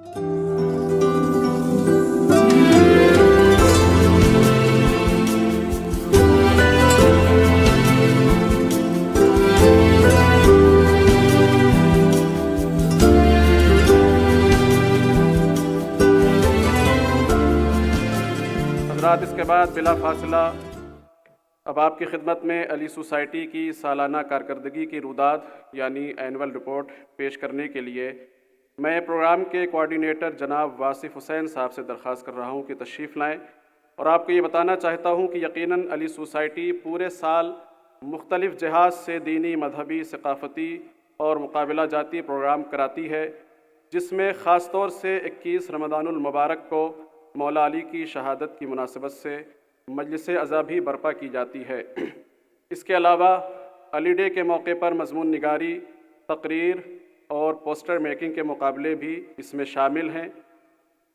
اس کے بعد بلا فاصلہ اب آپ کی خدمت میں علی سوسائٹی کی سالانہ کارکردگی کی روداد یعنی اینول رپورٹ پیش کرنے کے لیے میں پروگرام کے کوآرڈینیٹر جناب واصف حسین صاحب سے درخواست کر رہا ہوں کہ تشریف لائیں، اور آپ کو یہ بتانا چاہتا ہوں کہ یقیناً علی سوسائٹی پورے سال مختلف جہات سے دینی، مذہبی، ثقافتی اور مقابلہ جاتی پروگرام کراتی ہے، جس میں خاص طور سے 21 رمضان المبارک کو مولا علی کی شہادت کی مناسبت سے مجلس عزا بھی برپا کی جاتی ہے۔ اس کے علاوہ علی ڈے کے موقع پر مضمون نگاری، تقریر اور پوسٹر میکنگ کے مقابلے بھی اس میں شامل ہیں۔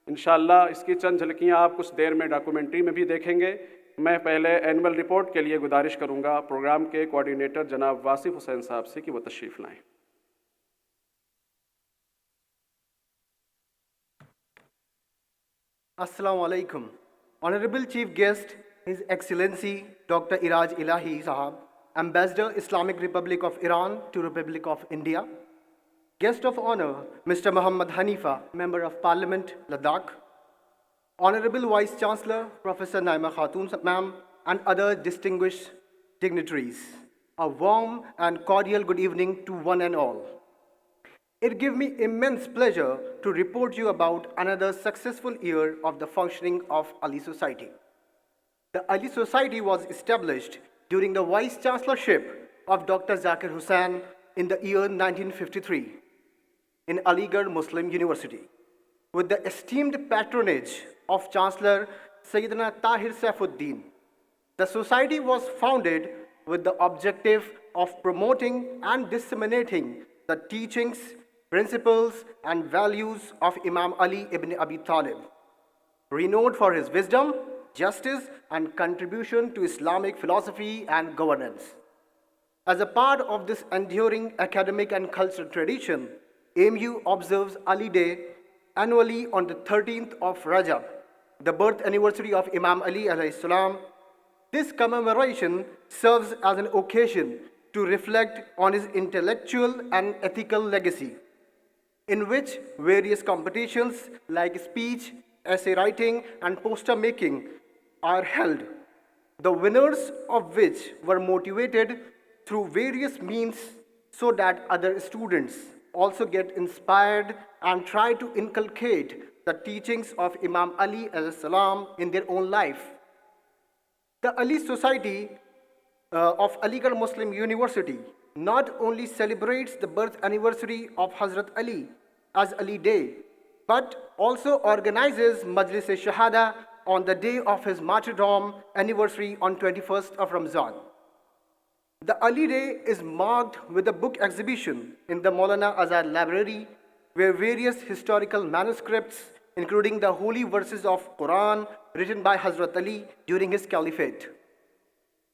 انشاءاللہ اس کی چند جھلکیاں آپ کچھ دیر میں ڈاکومنٹری میں بھی دیکھیں گے۔ میں پہلے اینول رپورٹ کے لیے گزارش کروں گا پروگرام کے کوآرڈینیٹر جناب واصف حسین صاحب سے کہ وہ تشریف لائیں۔ Assalamu alaikum. Honorable Chief Guest, His Excellency Dr. Iraj Ilahi Sahab, Ambassador Islamic Republic of Iran to Republic of India. Guest of Honor, Mr. Muhammad Hanifa, Member of Parliament, Ladakh. Honorable Vice Chancellor, Professor Naima Khatoon Ma'am, and other distinguished dignitaries. A warm and cordial good evening to one and all. It gives me immense pleasure to report you about another successful year of the functioning of Ali Society. The Ali Society was established during the Vice Chancellorship of Dr. Zakir Hussain in the year 1953 in Aligarh Muslim University, with the esteemed patronage of Chancellor Sayyidina Tahir Saifuddin. The society was founded with the objective of promoting and disseminating the teachings, principles and values of Imam Ali ibn Abi Talib, renowned for his wisdom, justice and contribution to Islamic philosophy and governance. As a part of this enduring academic and cultural tradition, AMU observes Ali Day annually on the 13th of Rajab, the birth anniversary of Imam Ali alayhi salam. This commemoration serves as an occasion to reflect on his intellectual and ethical legacy, in which various competitions like speech, essay writing, and poster making are held, the winners of which were motivated through various means so that other students also get inspired and try to inculcate the teachings of Imam Ali alayhi salam in their own life. The Ali Society of Aligarh Muslim University not only celebrates the birth anniversary of Hazrat Ali as Ali Day, but also organizes Majlis Shahada on the day of his martyrdom anniversary on 21st of Ramzan. The Ali Day is marked with a book exhibition in the Maulana Azad Library, where various historical manuscripts, including the holy verses of Quran written by Hazrat Ali during his caliphate.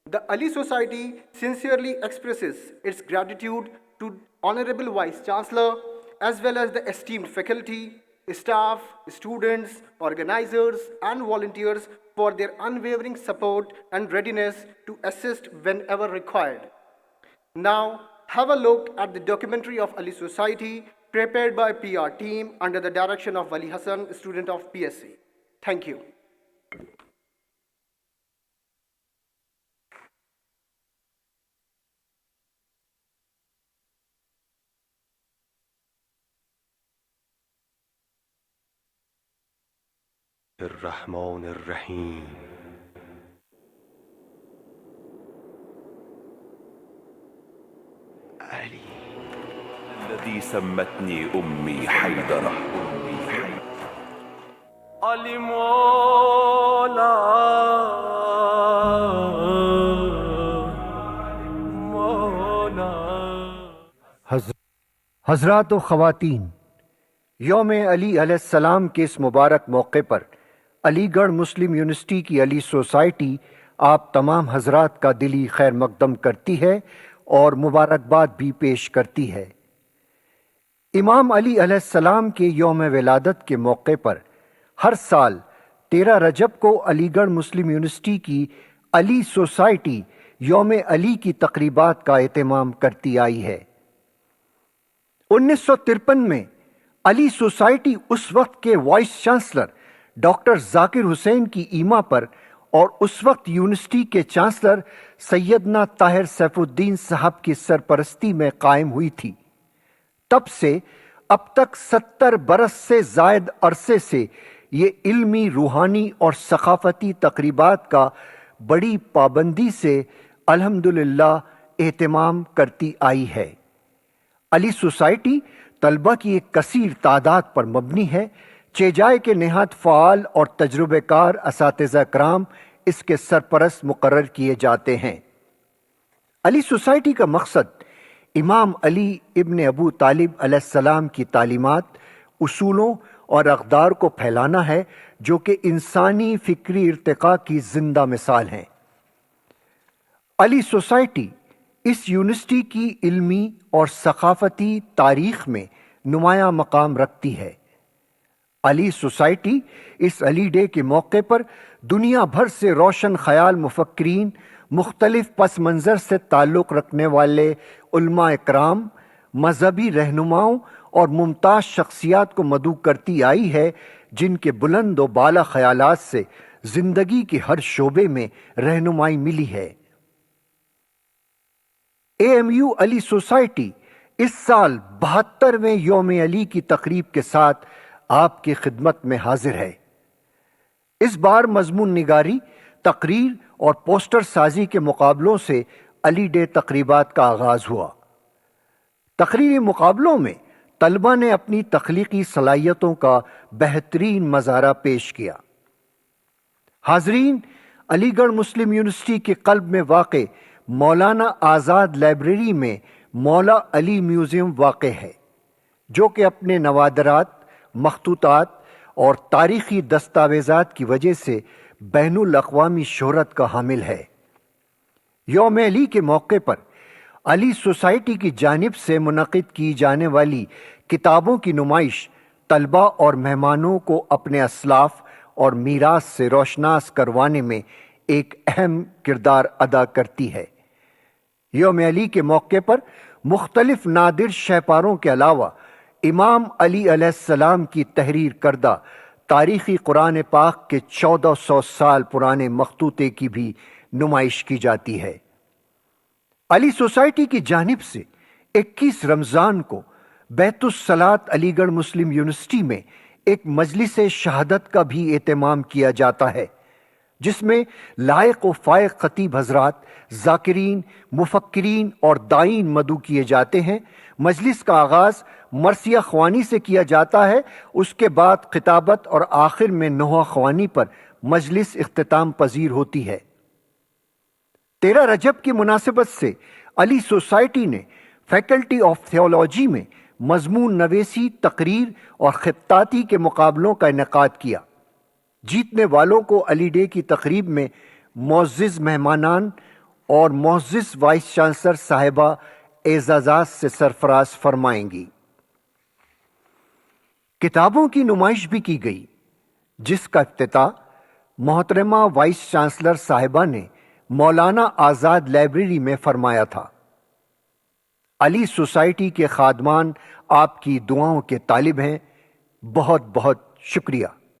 The Ali Society sincerely expresses its gratitude to Honorable Vice Chancellor as well as the esteemed faculty, staff, students, organizers, and volunteers for their unwavering support and readiness to assist whenever required. Now, have a look at the documentary of Ali Society prepared by PR team under the direction of Wali Hassan, student of PSC. Thank you. الرحمن الرحیم علی الذي سمتني أمي حيدرة علی مولا حضرات و خواتین، یوم علی علیہ السلام کے اس مبارک موقع پر علی گڑھ مسلم یونیورسٹی کی علی سوسائٹی آپ تمام حضرات کا دلی خیر مقدم کرتی ہے اور مبارکباد بھی پیش کرتی ہے۔ امام علی علیہ السلام کے یوم ولادت کے موقع پر ہر سال 13 رجب کو علی گڑھ مسلم یونیورسٹی کی علی سوسائٹی یوم علی کی تقریبات کا اہتمام کرتی آئی ہے۔ 1953 میں علی سوسائٹی اس وقت کے وائس چانسلر ڈاکٹر ذاکر حسین کی ایما پر اور اس وقت یونیورسٹی کے چانسلر سیدنا طاہر سیف الدین صاحب کی سرپرستی میں قائم ہوئی تھی۔ تب سے اب تک 70 برس سے زائد عرصے سے یہ علمی، روحانی اور ثقافتی تقریبات کا بڑی پابندی سے الحمدللہ اہتمام کرتی آئی ہے۔ علی سوسائٹی طلبہ کی ایک کثیر تعداد پر مبنی ہے، چیجائے کے نہایت فعال اور تجربہ کار اساتذہ کرام اس کے سرپرست مقرر کیے جاتے ہیں۔ علی سوسائٹی کا مقصد امام علی ابن ابو طالب علیہ السلام کی تعلیمات، اصولوں اور اقدار کو پھیلانا ہے جو کہ انسانی فکری ارتقاء کی زندہ مثال ہیں۔ علی سوسائٹی اس یونیورسٹی کی علمی اور ثقافتی تاریخ میں نمایاں مقام رکھتی ہے۔ علی سوسائٹی اس علی ڈے کے موقع پر دنیا بھر سے روشن خیال مفکرین، مختلف پس منظر سے تعلق رکھنے والے علماء اکرام، مذہبی رہنماؤں اور ممتاز شخصیات کو مدعو کرتی آئی ہے جن کے بلند و بالا خیالات سے زندگی کے ہر شعبے میں رہنمائی ملی ہے۔ AMU علی سوسائٹی اس سال 72ویں یوم علی کی تقریب کے ساتھ آپ کی خدمت میں حاضر ہے۔ اس بار مضمون نگاری، تقریر اور پوسٹر سازی کے مقابلوں سے علی ڈے تقریبات کا آغاز ہوا۔ تقریری مقابلوں میں طلبہ نے اپنی تخلیقی صلاحیتوں کا بہترین مظاہرہ پیش کیا۔ حاضرین، علی گڑھ مسلم یونیورسٹی کے قلب میں واقع مولانا آزاد لائبریری میں مولا علی میوزیم واقع ہے، جو کہ اپنے نوادرات، مخطوطات اور تاریخی دستاویزات کی وجہ سے بین الاقوامی شہرت کا حامل ہے۔ یوم علی کے موقع پر علی سوسائٹی کی جانب سے منعقد کی جانے والی کتابوں کی نمائش طلبہ اور مہمانوں کو اپنے اسلاف اور میراث سے روشناس کروانے میں ایک اہم کردار ادا کرتی ہے۔ یوم علی کے موقع پر مختلف نادر شہپاروں کے علاوہ امام علی علیہ السلام کی تحریر کردہ تاریخی قرآن پاک کے 1400 سال پرانے مخطوطے کی بھی نمائش کی جاتی ہے۔ علی سوسائٹی کی جانب سے 21 رمضان کو بیت الصلاۃ علی گڑھ مسلم یونیورسٹی میں ایک مجلس شہادت کا بھی اہتمام کیا جاتا ہے، جس میں لائق و فائق خطیب حضرات، ذاکرین، مفکرین اور داعین مدعو کیے جاتے ہیں۔ مجلس کا آغاز مرثیہ خوانی سے کیا جاتا ہے، اس کے بعد خطابت اور آخر میں نوحہ خوانی پر مجلس اختتام پذیر ہوتی ہے۔ 13 رجب کی مناسبت سے علی سوسائٹی نے فیکلٹی آف تھیولوجی میں مضمون نویسی، تقریر اور خطاطی کے مقابلوں کا انعقاد کیا۔ جیتنے والوں کو علی ڈے کی تقریب میں معزز مہمانان اور معزز وائس چانسلر صاحبہ اعزازات سے سرفراز فرمائیں گی۔ کتابوں کی نمائش بھی کی گئی، جس کا افتتاح محترمہ وائس چانسلر صاحبہ نے مولانا آزاد لائبریری میں فرمایا تھا۔ علی سوسائٹی کے خادمان آپ کی دعاؤں کے طالب ہیں۔ بہت بہت شکریہ۔